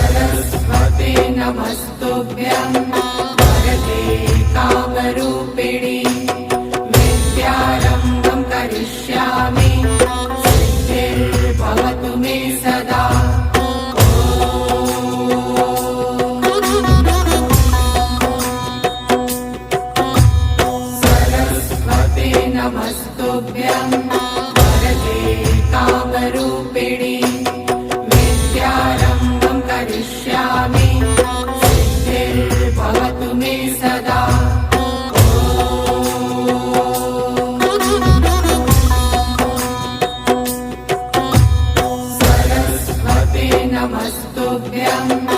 सरस्वते नमस्तुभ्यं वरदे कामरूपिणि विद्यारम्भं करिष्यामि सिद्धिर्भवतु मे सदा। सरस्वते नमस्तुभ्यं वरदे कामरूपिणि विद्यारम्भं करिष्यामि सिद्धिर्भवतु मे सदा। सरस्वते नमस्तुभ्यं